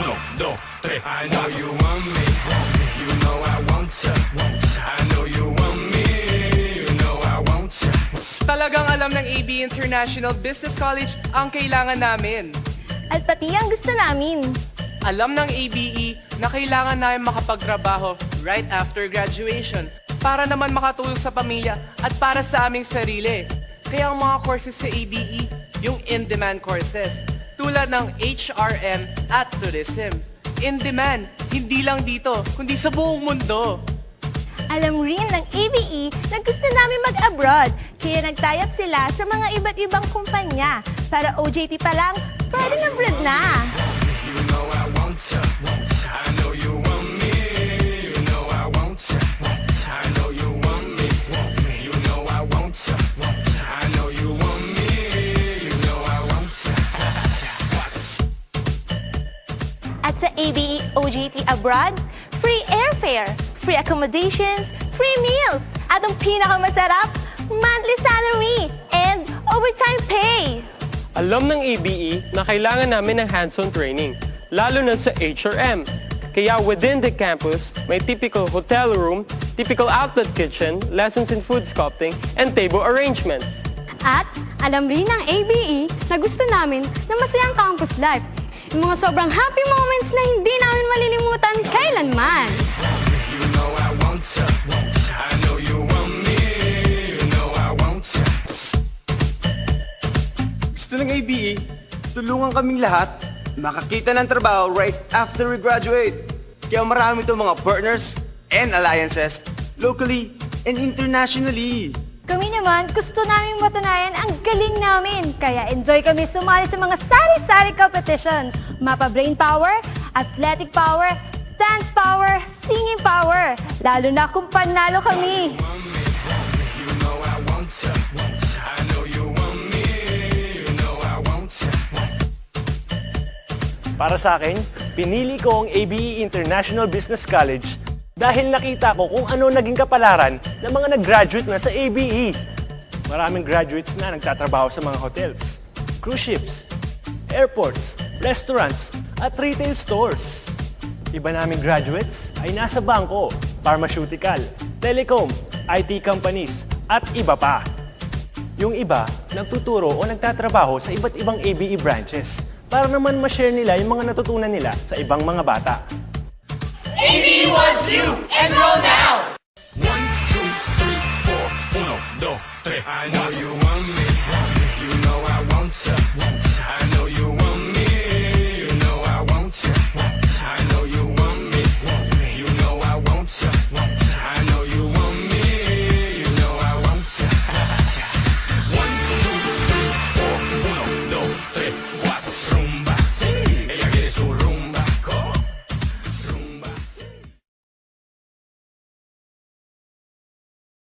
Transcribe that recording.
Uno, dos, tres. I know you want me. You know I want ya. I know you want me. You know I want ya. Talagang alam ng AB International Business College ang kailangan namin. At pati ang gusto namin. Alam ng ABE na kailangan namin makapagtrabaho right after graduation para naman makatulong sa pamilya at para sa aming sarili. Kaya ang mga courses sa ABE, yung in-demand courses, tulad ng HRM at Tourism. In-demand, hindi lang dito, kundi sa buong mundo. Alam rin ng ABE na gusto namin mag-abroad, kaya nag-tie-up sila sa mga iba't ibang kumpanya. Para OJT pa lang, pwedeng abroad na. You know I want ya. I know you want me. You know I want ya. I know you want me. You know I want ya. I know you want me. You know I want ya. At sa ABE OJT Abroad, free airfare, free accommodations, free meals, at ang pinakamasarap, monthly salary, and overtime pay. Alam ng ABE na kailangan namin ng hands-on training, lalo na sa HRM. Kaya within the campus, may typical hotel room, typical outlet kitchen, lessons in food sculpting, and table arrangements. At alam rin ng ABE na gusto namin na masayang campus life. Yung mga sobrang happy moments na hindi namin malilimutan kailanman. You know I want ya. I know you want me. You know I want ya. Gusto ng ABE, tulungan kaming lahat makakita ng trabaho right after we graduate. Kaya marami itong mga partners and alliances locally and internationally. Kami naman, gusto namin matunayan ang galing namin. Kaya enjoy kami sumali sa mga sari-sari competitions. Mapa brain power, athletic power, dance power, singing power. Lalo na kung panalo kami. You know I want ya. I know you want me. You know I want ya. Para sa akin, pinili ko ang ABE International Business College dahil nakita ko kung ano naging kapalaran ng mga nag-graduate na sa ABE. Maraming graduates na nagtatrabaho sa mga hotels, cruise ships, airports, restaurants, at retail stores. Iba naming graduates ay nasa bangko, pharmaceutical, telecom, IT companies, at iba pa. Yung iba, nagtuturo o nagtatrabaho sa iba't ibang ABE branches para naman ma-share nila yung mga natutunan nila sa ibang mga bata. ABE wants you! Enroll now! 1, 2, 3, 4. Uno, dos, tres. I know you want